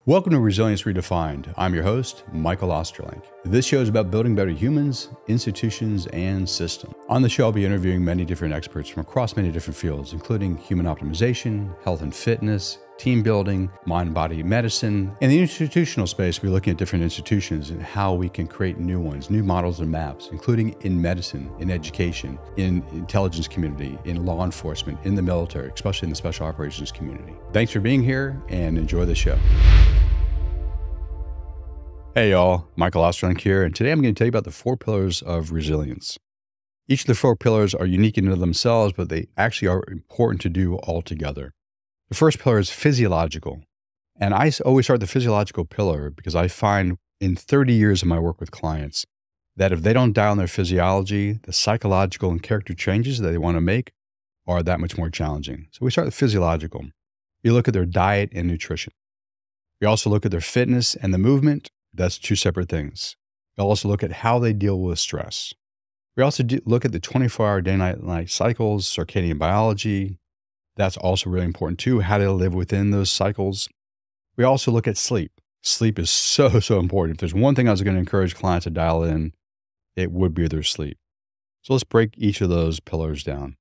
Welcome to Resilience Redefined. I'm your host, Michael Osterlink. This show is about building better humans, institutions, and systems. On the show, I'll be interviewing many different experts from across many different fields, including human optimization, health and fitness, team building, mind-body medicine. In the institutional space, we're looking at different institutions and how we can create new ones, new models and maps, including in medicine, in education, in intelligence community, in law enforcement, in the military, especially in the special operations community. Thanks for being here and enjoy the show. Hey y'all, Michael Osterlink here, and today I'm going to tell you about the 4 pillars of resilience. Each of the 4 pillars are unique in themselves, but they actually are important to do all together. The first pillar is physiological, and I always start the physiological pillar because I find in 30 years of my work with clients that if they don't dial in their physiology, the psychological and character changes that they want to make are that much more challenging. So we start with physiological. We look at their diet and nutrition. We also look at their fitness and the movement. That's 2 separate things. We'll also look at how they deal with stress. We also look at the 24-hour day-night cycles, circadian biology. That's also really important too, how to live within those cycles. We also look at sleep. Sleep is so important. If there's one thing I was going to encourage clients to dial in, it would be their sleep. So let's break each of those pillars down.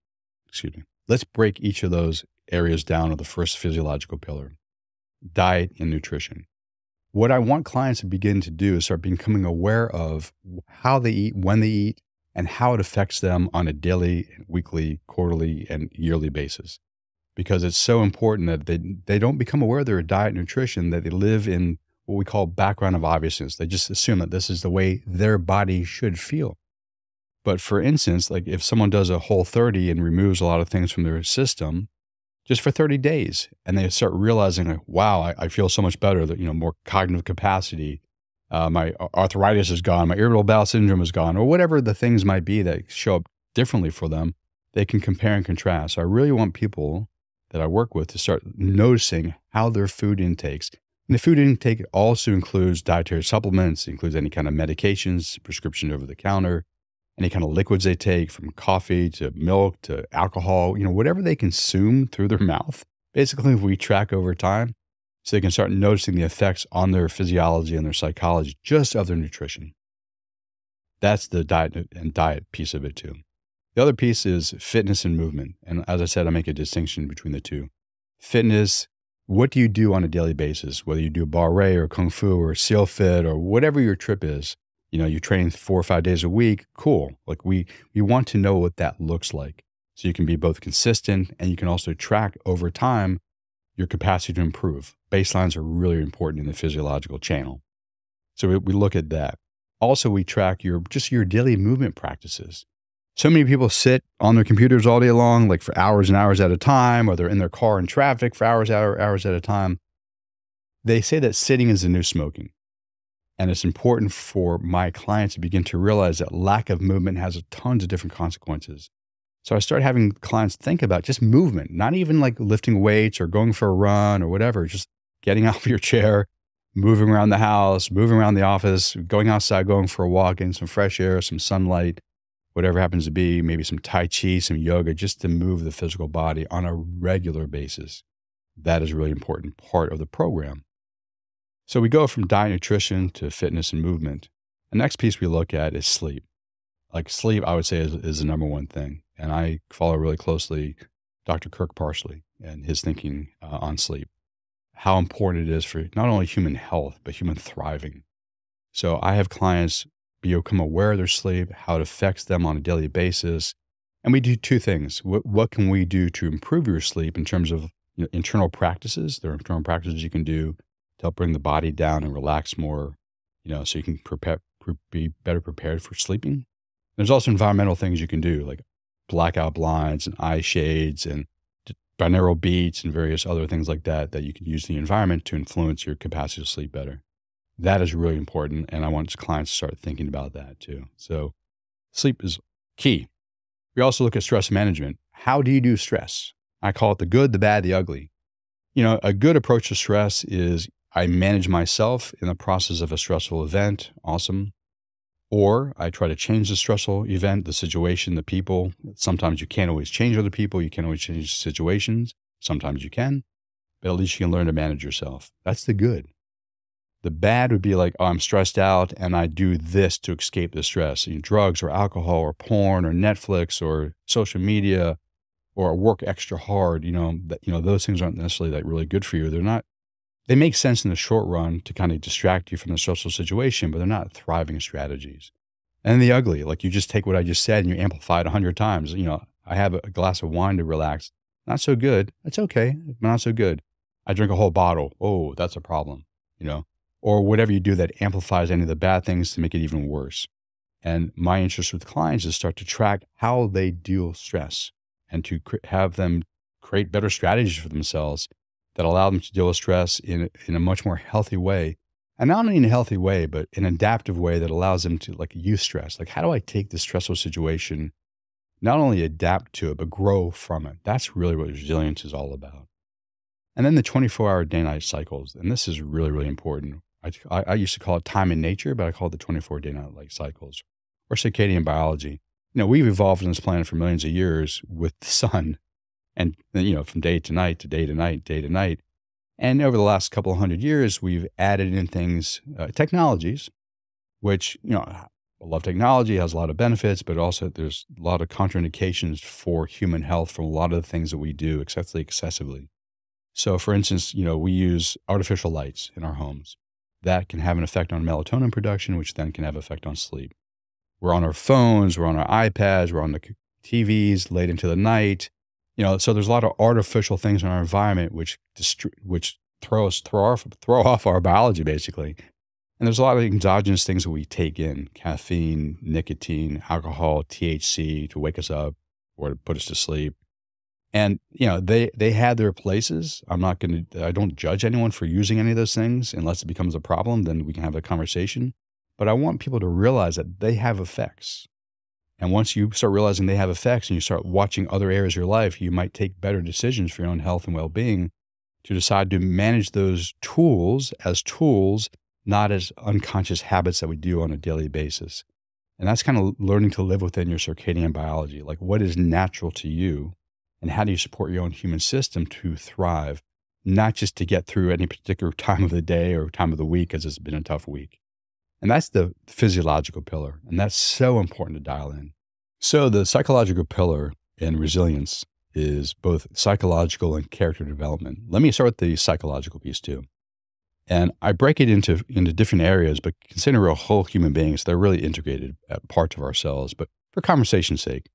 Let's break each of those areas down of the first physiological pillar, diet and nutrition. What I want clients to begin to do is start becoming aware of how they eat, when they eat, and how it affects them on a daily, weekly, quarterly, and yearly basis. Because it's so important that they don't become aware of their diet and nutrition, that they live in what we call background of obviousness. They just assume that this is the way their body should feel. But for instance, like if someone does a Whole30 and removes a lot of things from their system, just for 30 days. And they start realizing, like, wow, I feel so much better, that, more cognitive capacity. My arthritis is gone. My irritable bowel syndrome is gone, or whatever the things might be that show up differently for them. They can compare and contrast. So I really want people that I work with to start noticing how their food intakes. And the food intake also includes dietary supplements, includes any kind of medications, prescription over the counter, any kind of liquids they take, from coffee to milk to alcohol, whatever they consume through their mouth. Basically, we track over time so they can start noticing the effects on their physiology and their psychology just of their nutrition. That's the diet piece of it too. The other piece is fitness and movement. And as I said, I make a distinction between the two. Fitness, what do you do on a daily basis? Whether you do barre or kung fu or seal fit or whatever your trip is. You train 4 or 5 days a week, cool. Like we want to know what that looks like. So you can be both consistent and you can also track over time your capacity to improve. Baselines are really important in the physiological channel. So we look at that. Also, we track your daily movement practices. So many people sit on their computers all day long, like for hours and hours at a time, or they're in their car in traffic for hours at a time. They say that sitting is the new smoking. And it's important for my clients to begin to realize that lack of movement has tons of different consequences. So I started having clients think about just movement, not even like lifting weights or going for a run or whatever, just getting off your chair, moving around the house, moving around the office, going outside, going for a walk, getting some fresh air, some sunlight, whatever happens to be, maybe some Tai Chi, some yoga, just to move the physical body on a regular basis. That is a really important part of the program. So we go from diet, nutrition to fitness and movement. The next piece we look at is sleep. Like sleep, I would say, is the number one thing. And I follow really closely Dr. Kirk Parsley and his thinking on sleep, how important it is for not only human health, but human thriving. So I have clients become aware of their sleep, how it affects them on a daily basis. And we do 2 things. What can we do to improve your sleep in terms of internal practices? There are internal practices you can do to help bring the body down and relax more, so you can be better prepared for sleeping. There's also environmental things you can do, like blackout blinds and eye shades and binaural beats and various other things like that you can use the environment to influence your capacity to sleep better. That is really important, and I want clients to start thinking about that too. So sleep is key. We also look at stress management. How do you do stress? I call it the good, the bad, the ugly. A good approach to stress is I manage myself in the process of a stressful event. Awesome. Or I try to change the stressful event, the situation, the people. Sometimes you can't always change other people. You can't always change situations. Sometimes you can, but at least you can learn to manage yourself. That's the good. The bad would be like, oh, I'm stressed out and I do this to escape the stress. Drugs or alcohol or porn or Netflix or social media or work extra hard, those things aren't necessarily like really good for you. They make sense in the short run to kind of distract you from the stressful situation, but they're not thriving strategies. And the ugly, like you just take what I just said and you amplify it 100 times. I have a glass of wine to relax. Not so good. It's okay, but not so good. I drink a whole bottle. Oh, that's a problem, or whatever you do that amplifies any of the bad things to make it even worse. And my interest with clients is start to track how they deal with stress and to have them create better strategies for themselves that allow them to deal with stress in a much more healthy way. And not only in a healthy way, but an adaptive way that allows them to like use stress. Like, how do I take this stressful situation, not only adapt to it, but grow from it? That's really what resilience is all about. And then the 24-hour day-night cycles. And this is really, really important. I used to call it time in nature, but I call it the 24 day-night cycles or circadian biology. We've evolved on this planet for millions of years with the sun and, from day to night to day to night, day to night. And over the last couple of 100 years, we've added in things, technologies, which, I love technology, has a lot of benefits, but also there's a lot of contraindications for human health from a lot of the things that we do, excessively. So for instance, we use artificial lights in our homes. That can have an effect on melatonin production, which then can have an effect on sleep. We're on our phones, we're on our iPads, we're on the TVs late into the night. So there's a lot of artificial things in our environment which throw off our biology, basically. And there's a lot of exogenous things that we take in: caffeine, nicotine, alcohol, THC to wake us up or to put us to sleep. And, they had their places. I don't judge anyone for using any of those things unless it becomes a problem, then we can have a conversation. But I want people to realize that they have effects. And once you start realizing they have effects and you start watching other areas of your life, you might take better decisions for your own health and well-being to decide to manage those tools as tools, not as unconscious habits that we do on a daily basis. And that's kind of learning to live within your circadian biology, like what is natural to you and how do you support your own human system to thrive, not just to get through any particular time of the day or time of the week as it's been a tough week. And that's the physiological pillar. And that's so important to dial in. So the psychological pillar in resilience is both psychological and character development. Let me start with the psychological piece too. And I break it into different areas, but consider we're whole human beings. They're really integrated parts of ourselves, but for conversation's sake.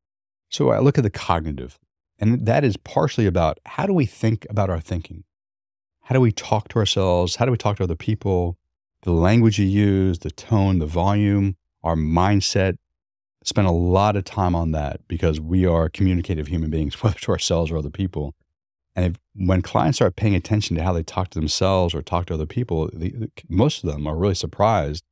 So I look at the cognitive, and that is partially about how do we think about our thinking? How do we talk to ourselves? How do we talk to other people? The language you use, the tone, the volume, our mindset. Spend a lot of time on that because we are communicative human beings, whether to ourselves or other people. And when clients start paying attention to how they talk to themselves or talk to other people, most of them are really surprised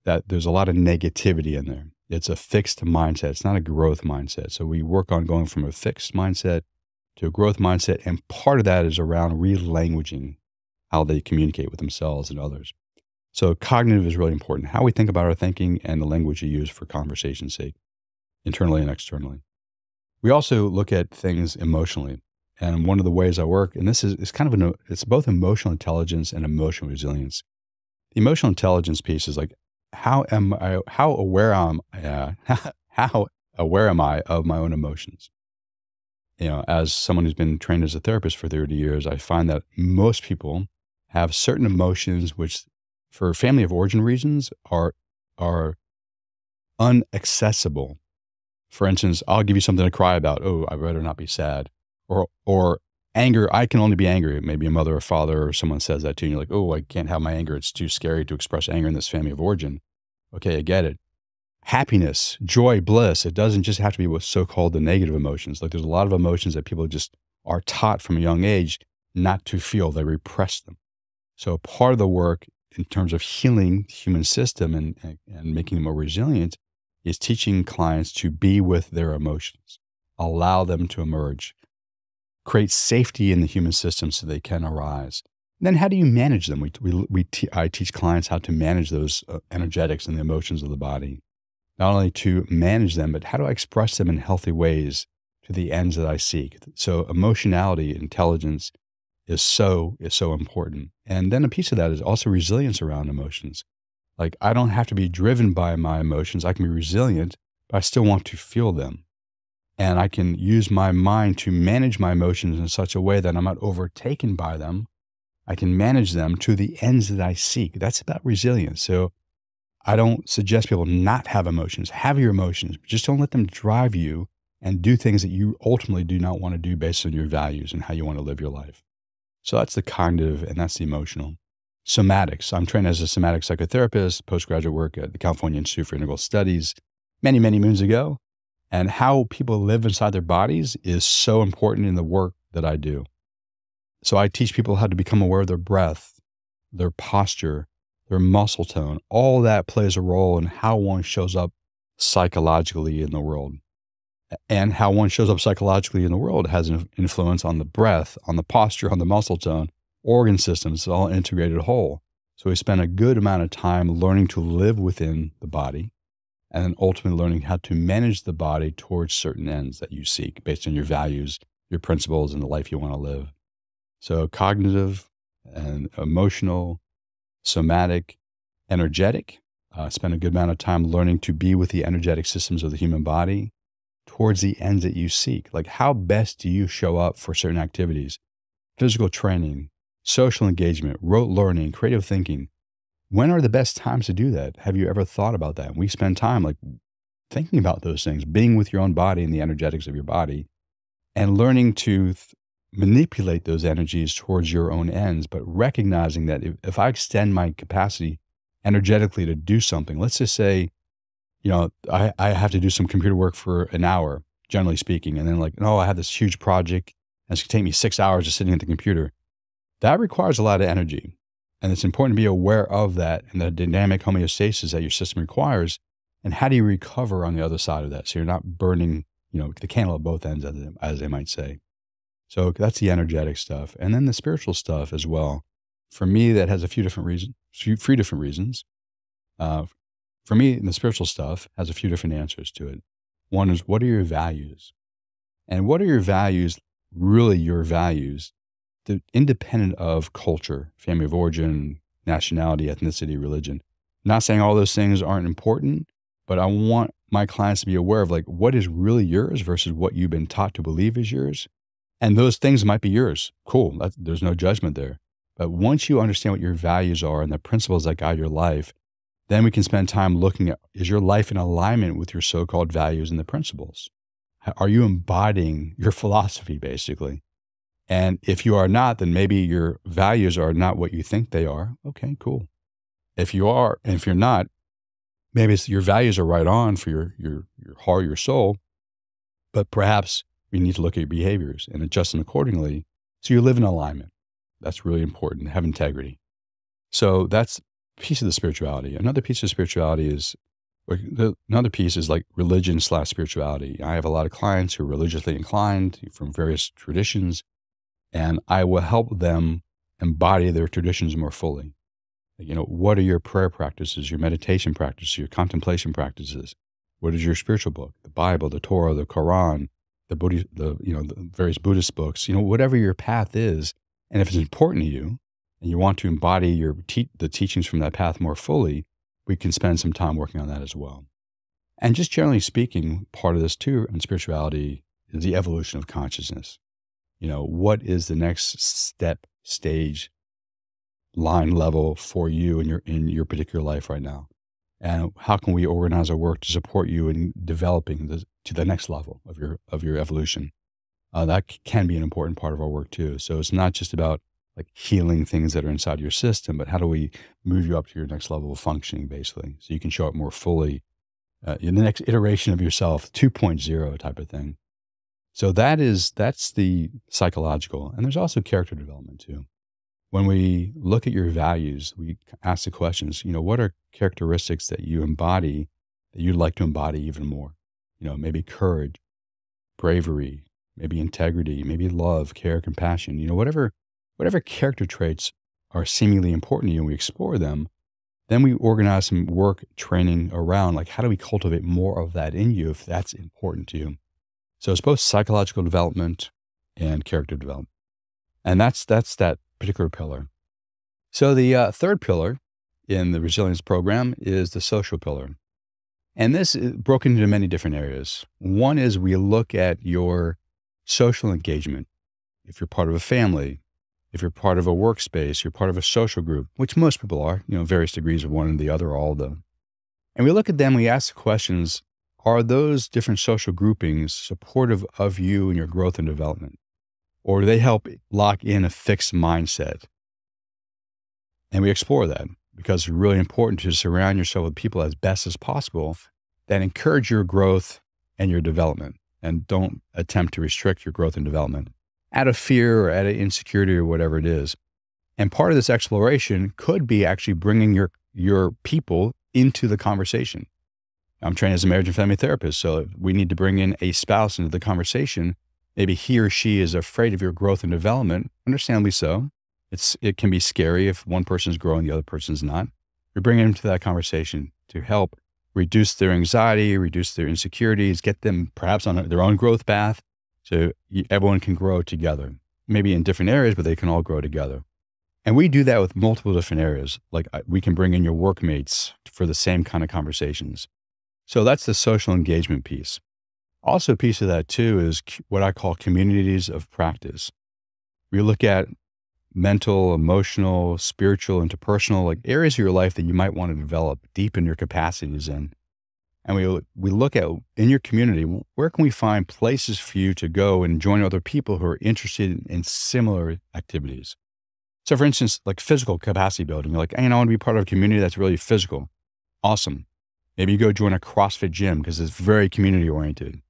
that there's a lot of negativity in there. It's a fixed mindset. It's not a growth mindset. So we work on going from a fixed mindset to a growth mindset. And part of that is around re-languaging how they communicate with themselves and others. So cognitive is really important. How we think about our thinking and the language you use for conversation's sake, internally and externally. We also look at things emotionally. And one of the ways I work, and this is kind of it's both emotional intelligence and emotional resilience. The emotional intelligence piece is like, how aware am I of my own emotions? As someone who's been trained as a therapist for 30 years, I find that most people have certain emotions which, for family of origin reasons, are unaccessible. For instance, I'll give you something to cry about. Oh, I'd rather not be sad. Or anger, I can only be angry. Maybe a mother or father or someone says that to you, and you're like, oh, I can't have my anger. It's too scary to express anger in this family of origin. Okay, I get it. Happiness, joy, bliss. It doesn't just have to be what's so-called the negative emotions. Like there's a lot of emotions that people just are taught from a young age not to feel. They repress them. So part of the work in terms of healing the human system and making them more resilient is teaching clients to be with their emotions, allow them to emerge, create safety in the human system so they can arise. And then how do you manage them? I teach clients how to manage those energetics and the emotions of the body. Not only to manage them, but how do I express them in healthy ways to the ends that I seek? So emotionality, intelligence is so important. And then a piece of that is also resilience around emotions. Like, I don't have to be driven by my emotions. I can be resilient, but I still want to feel them. And I can use my mind to manage my emotions in such a way that I'm not overtaken by them. I can manage them to the ends that I seek. That's about resilience. So I don't suggest people not have emotions. Have your emotions, but just don't let them drive you and do things that you ultimately do not want to do based on your values and how you want to live your life. So that's the cognitive and that's the emotional. Somatics. I'm trained as a somatic psychotherapist, postgraduate work at the California Institute for Integral Studies many, many moons ago. And how people live inside their bodies is so important in the work that I do. So I teach people how to become aware of their breath, their posture, their muscle tone. All that plays a role in how one shows up psychologically in the world. And how one shows up psychologically in the world has an influence on the breath, on the posture, on the muscle tone, organ systems, it's all integrated whole. So we spend a good amount of time learning to live within the body and then ultimately learning how to manage the body towards certain ends that you seek based on your values, your principles, and the life you want to live. So cognitive and emotional, somatic, energetic. Spend a good amount of time learning to be with the energetic systems of the human body towards the ends that you seek. Like, how best do you show up for certain activities? Physical training, social engagement, rote learning, creative thinking. When are the best times to do that? Have you ever thought about that? And we spend time like thinking about those things, being with your own body and the energetics of your body, and learning to manipulate those energies towards your own ends, but recognizing that if I extend my capacity energetically to do something, let's just say, I have to do some computer work for an hour, generally speaking, and then like, no, I have this huge project and it's going to take me 6 hours just sitting at the computer. That requires a lot of energy. And it's important to be aware of that and the dynamic homeostasis that your system requires. And how do you recover on the other side of that? So you're not burning, the candle at both ends, as they might say. So that's the energetic stuff. And then the spiritual stuff as well. For me, that has a few different reasons, three different reasons. For me, the spiritual stuff has a few different answers to it. One is, what are your values? And what are your values, really your values, independent of culture, family of origin, nationality, ethnicity, religion? I'm not saying all those things aren't important, but I want my clients to be aware of like what is really yours versus what you've been taught to believe is yours. And those things might be yours. Cool. There's no judgment there. But once you understand what your values are and the principles that guide your life, then we can spend time looking at, is your life in alignment with your so-called values and the principles? Are you embodying your philosophy, basically? And if you are not, then maybe your values are not what you think they are. Okay, cool. If you are, and if you're not, maybe your values are right on for your heart, your soul, but perhaps we need to look at your behaviors and adjust them accordingly so you live in alignment. That's really important, have integrity. So that's a piece of the spirituality. Another piece of spirituality is, another piece is like religion/spirituality. I have a lot of clients who are religiously inclined from various traditions, and I will help them embody their traditions more fully. What are your prayer practices, your meditation practices, your contemplation practices? What is your spiritual book? The Bible, the Torah, the Quran, the various Buddhist books, whatever your path is. And if it's important to you and you want to embody the teachings from that path more fully, we can spend some time working on that as well. And just generally speaking, part of this too in spirituality is the evolution of consciousness. What is the next step, stage, line level for you in your particular life right now? And how can we organize our work to support you in developing to the next level of your evolution? That can be an important part of our work too. So it's not just about like healing things that are inside your system, but how do we move you up to your next level of functioning, basically, so you can show up more fully in the next iteration of yourself, 2.0 type of thing. So that's the psychological. And there's also character development too. When we look at your values, we ask the questions, what are characteristics that you embody that you'd like to embody even more? Maybe courage, bravery, maybe integrity, maybe love, care, compassion, whatever character traits are seemingly important to you and we explore them, then we organize some work training around like, how do we cultivate more of that in you if that's important to you? So it's both psychological development and character development. And that's that particular pillar. So the third pillar in the resilience program is the social pillar. And this is broken into many different areas. One is we look at your social engagement. If you're part of a family, if you're part of a workspace, you're part of a social group, which most people are, various degrees of one and the other, all of them. And we look at them, we ask the questions, are those different social groupings supportive of you and your growth and development? Or do they help lock in a fixed mindset? And we explore that because it's really important to surround yourself with people as best as possible that encourage your growth and your development and don't attempt to restrict your growth and development out of fear or out of insecurity or whatever it is. And part of this exploration could be actually bringing your people into the conversation. I'm trained as a marriage and family therapist, so if we need to bring in a spouse into the conversation. Maybe he or she is afraid of your growth and development, understandably so. It can be scary if one person is growing, the other person's not. We bring them into that conversation to help reduce their anxiety, reduce their insecurities, get them perhaps on their own growth path so everyone can grow together. Maybe in different areas, but they can all grow together. And we do that with multiple different areas. Like we can bring in your workmates for the same kind of conversations. So that's the social engagement piece. Also, a piece of that too is what I call communities of practice. We look at mental, emotional, spiritual, interpersonal, like areas of your life that you might want to develop, deepen your capacities in. And we look at in your community, where can we find places for you to go and join other people who are interested in similar activities? So for instance, like physical capacity building, you're like, hey, I want to be part of a community that's really physical. Awesome. Maybe you go join a CrossFit gym because it's very community oriented.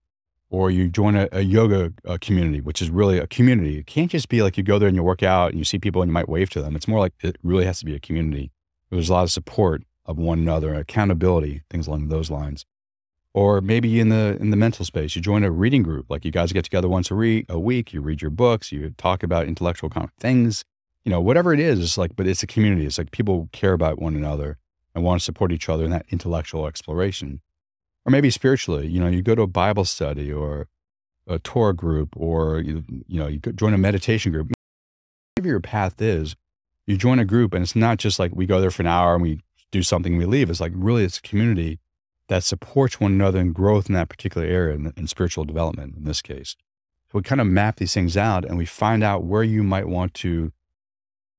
Or you join a yoga community, which is really a community. It can't just be like you go there and you work out and you see people and you might wave to them. It's more like it really has to be a community. There's a lot of support of one another, accountability, things along those lines. Or maybe in the mental space, you join a reading group. Like you guys get together once a week, you read your books, you talk about intellectual things, whatever it is. It's like, but it's a community. It's like people care about one another and want to support each other in that intellectual exploration. Or maybe spiritually, you go to a Bible study or a Torah group, or you join a meditation group. Whatever your path is, you join a group, and it's not just like we go there for an hour and we do something and we leave. It's like really it's a community that supports one another in growth in that particular area in spiritual development in this case. So we kind of map these things out and we find out where you might want to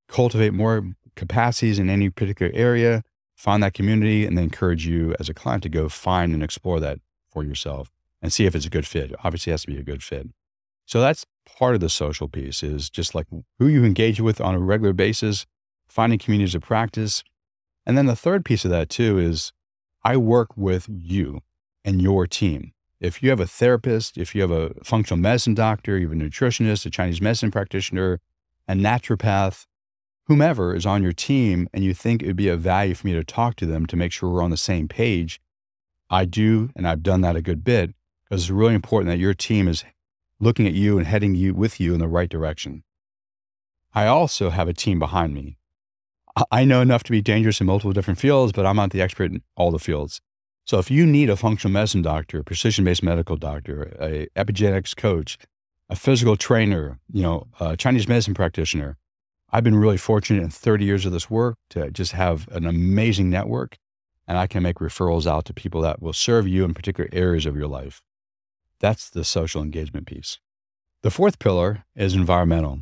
cultivate more capacities in any particular area, find that community, and then encourage you as a client to go find and explore that for yourself and see if it's a good fit. Obviously, it has to be a good fit. So that's part of the social piece is just like who you engage with on a regular basis, finding communities of practice. And then the third piece of that too is I work with you and your team. If you have a therapist, if you have a functional medicine doctor, you have a nutritionist, a Chinese medicine practitioner, a naturopath, whomever is on your team, and you think it would be of value for me to talk to them to make sure we're on the same page, I do, and I've done that a good bit, because it's really important that your team is looking at you and heading you with you in the right direction. I also have a team behind me. I know enough to be dangerous in multiple different fields, but I'm not the expert in all the fields. So if you need a functional medicine doctor, a precision-based medical doctor, a epigenetics coach, a physical trainer, a Chinese medicine practitioner, I've been really fortunate in 30 years of this work to just have an amazing network, and I can make referrals out to people that will serve you in particular areas of your life. That's the social engagement piece. The fourth pillar is environmental,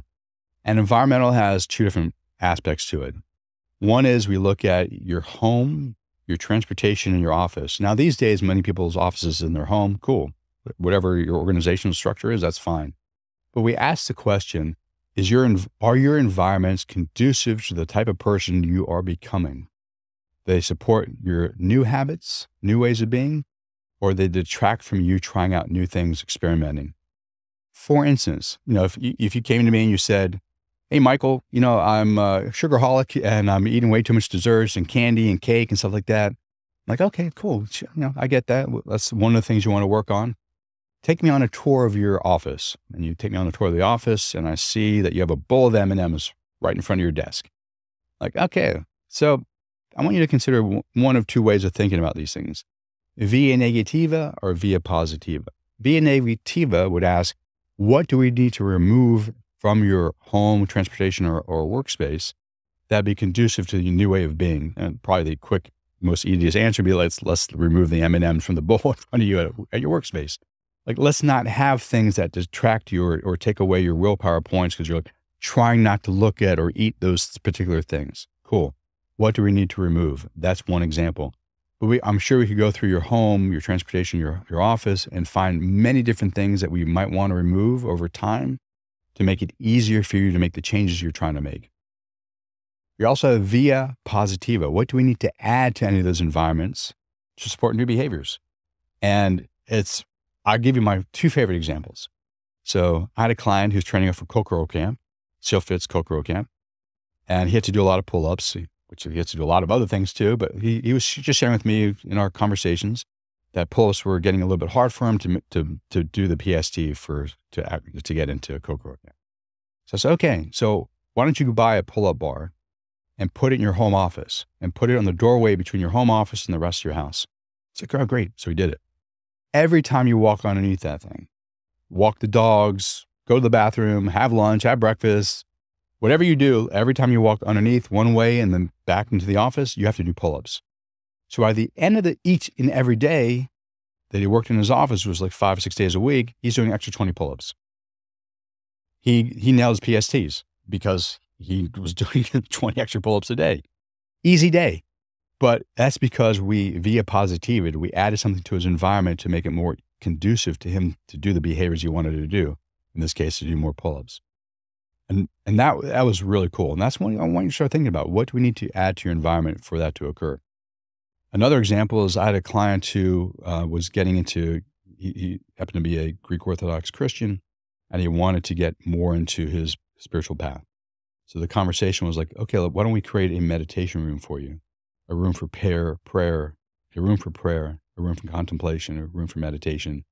and environmental has two different aspects to it. One is we look at your home, your transportation, and your office. Now, these days, many people's offices in their home, cool. Whatever your organizational structure is, that's fine. But we ask the question, are your environments conducive to the type of person you are becoming? They support your new habits, new ways of being, or they detract from you trying out new things, experimenting. For instance, if you came to me and you said, hey, Michael, I'm a sugarholic and I'm eating way too much desserts and candy and cake and stuff like that. I'm like, okay, cool. I get that. That's one of the things you want to work on. Take me on a tour of your office. And you take me on a tour of the office and I see that you have a bowl of M&Ms right in front of your desk. Like, okay, so I want you to consider one of two ways of thinking about these things. Via negativa or via positiva. Via negativa would ask, what do we need to remove from your home, transportation, or workspace that'd be conducive to the new way of being? And probably the quick, most easiest answer would be let's remove the M&Ms from the bowl in front of you at your workspace. Like, let's not have things that distract you or take away your willpower points because you're like trying not to look at or eat those particular things. Cool. What do we need to remove? That's one example. But I'm sure we could go through your home, your transportation, your office, and find many different things that we might want to remove over time to make it easier for you to make the changes you're trying to make. We also have via positiva. What do we need to add to any of those environments to support new behaviors? And I'll give you my two favorite examples. So I had a client who's training up for Kokoro camp, SEALFIT's Kokoro camp, and he had to do a lot of pull-ups, which he has to do a lot of other things too, but he was just sharing with me in our conversations that pull-ups were getting a little bit hard for him to do the PST to get into Kokoro camp. So I said, okay, so why don't you buy a pull-up bar and put it in your home office and put it on the doorway between your home office and the rest of your house. It's like, oh, great. So he did it. Every time you walk underneath that thing, walk the dogs, go to the bathroom, have lunch, have breakfast, whatever you do, every time you walk underneath one way and then back into the office, you have to do pull-ups. So by the end of each and every day that he worked in his office, was like 5 or 6 days a week, he's doing extra 20 pull-ups. He nails PSTs because he was doing 20 extra pull-ups a day. Easy day. But that's because via positivity, we added something to his environment to make it more conducive to him to do the behaviors he wanted to do. In this case, to do more pull-ups. And that was really cool. And that's what I want you to start thinking about. What do we need to add to your environment for that to occur? Another example is I had a client who was getting into, he happened to be a Greek Orthodox Christian, and he wanted to get more into his spiritual path. So the conversation was like, okay, why don't we create a meditation room for you? A room for prayer, a room for contemplation, a room for meditation,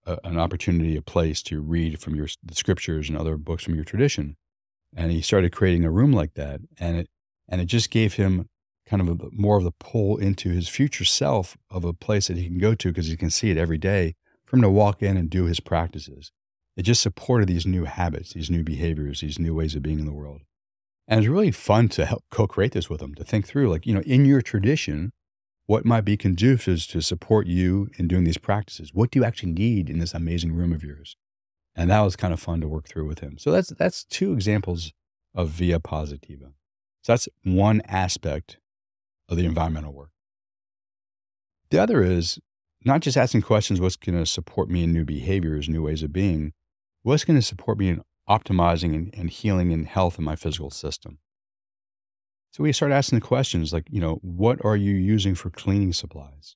an opportunity, a place to read from the scriptures and other books from your tradition. And he started creating a room like that. And it just gave him kind of more of the pull into his future self of a place that he can go to because he can see it every day for him to walk in and do his practices. It just supported these new habits, these new behaviors, these new ways of being in the world. And it's really fun to help co-create this with them, to think through, like, in your tradition, what might be conducive to support you in doing these practices? What do you actually need in this amazing room of yours? And that was kind of fun to work through with him. So that's two examples of via positiva. So that's one aspect of the environmental work. The other is not just asking questions, what's going to support me in new behaviors, new ways of being, what's going to support me in optimizing and healing and health in my physical system. So we start asking the questions like, what are you using for cleaning supplies?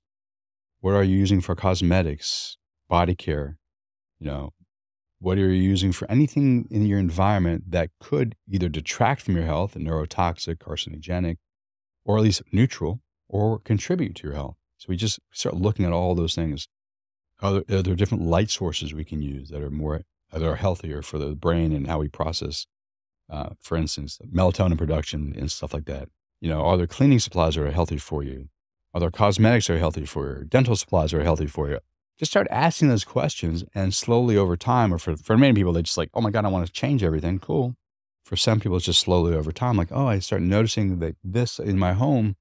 What are you using for cosmetics, body care? What are you using for anything in your environment that could either detract from your health, neurotoxic, carcinogenic, or at least neutral, or contribute to your health? So we just start looking at all those things. Are there different light sources we can use that are healthier for the brain and how we process, for instance, melatonin production and stuff like that? Are there cleaning supplies that are healthy for you? Are there cosmetics that are healthy for you? Dental supplies that are healthy for you? Just start asking those questions, and slowly over time, or for many people, they just like, oh my God, I want to change everything. Cool. For some people, it's just slowly over time, like, oh, I start noticing that this in my home,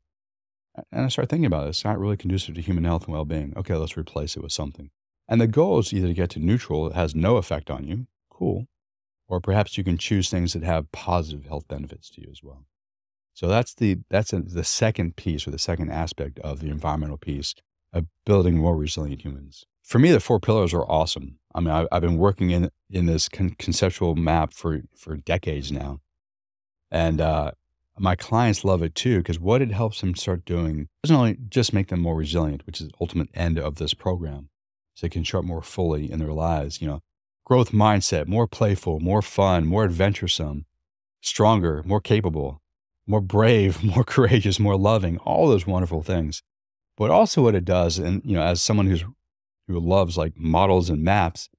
and I start thinking about it. It's not really conducive to human health and well-being. Okay, let's replace it with something. And the goal is either to get to neutral, it has no effect on you, cool, or perhaps you can choose things that have positive health benefits to you as well. So that's the second piece, or the second aspect of the environmental piece of building more resilient humans. For me, the 4 pillars are awesome. I mean, I've been working in this conceptual map for decades now. And my clients love it too, because what it helps them start doing doesn't only just make them more resilient, which is the ultimate end of this program, so they can show up more fully in their lives, growth mindset, more playful, more fun, more adventuresome, stronger, more capable, more brave, more courageous, more loving, all those wonderful things. But also what it does, and as someone who loves like models and maps,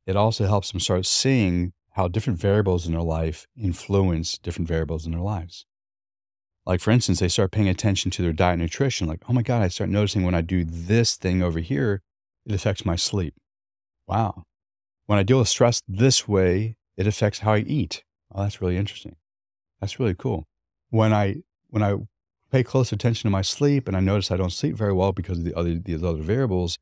it also helps them start seeing how different variables in their life influence different variables in their lives. Like, for instance, they start paying attention to their diet and nutrition. Like, oh my God, I start noticing when I do this thing over here, it affects my sleep. Wow. When I deal with stress this way, It affects how I eat. Oh, that's really interesting. That's really cool. When I pay close attention to my sleep and I notice I don't sleep very well because of these other variables,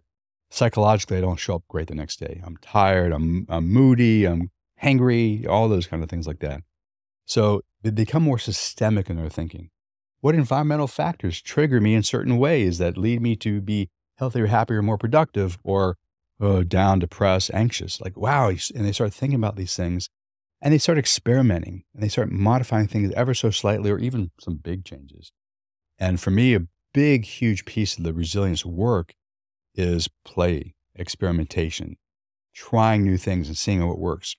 psychologically I don't show up great the next day. I'm tired, I'm moody, I'm hangry, all those kind of things like that. So they become more systemic in their thinking. What environmental factors trigger me in certain ways that lead me to be healthier, happier, more productive, or down, depressed, anxious? Like, wow. And they start thinking about these things and they start experimenting and they start modifying things ever so slightly or even some big changes. And for me, a big, huge piece of the resilience work is play, experimentation, trying new things and seeing what works.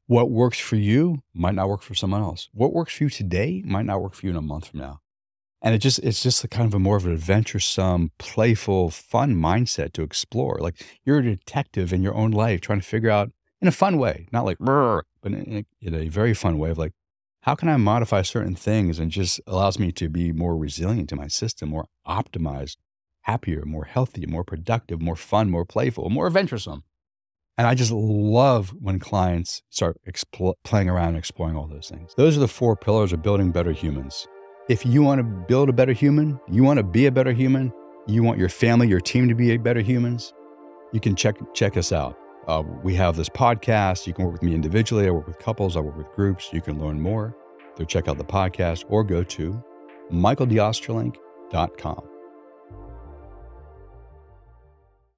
What works for you might not work for someone else. What works for you today might not work for you in a month from now. And it's just a kind of a more of an adventuresome, playful, fun mindset to explore. Like you're a detective in your own life trying to figure out in a fun way, not like, "Brr," but in a very fun way of like, how can I modify certain things and just allows me to be more resilient to my system, more optimized, happier, more healthy, more productive, more fun, more playful, more adventuresome. And I just love when clients start playing around and exploring all those things. Those are the 4 pillars of building better humans. If you want to build a better human, you want to be a better human, you want your family, your team to be better humans, you can check us out. We have this podcast. You can work with me individually. I work with couples. I work with groups. You can learn more. So check out the podcast or go to michaeldiosterlink.com.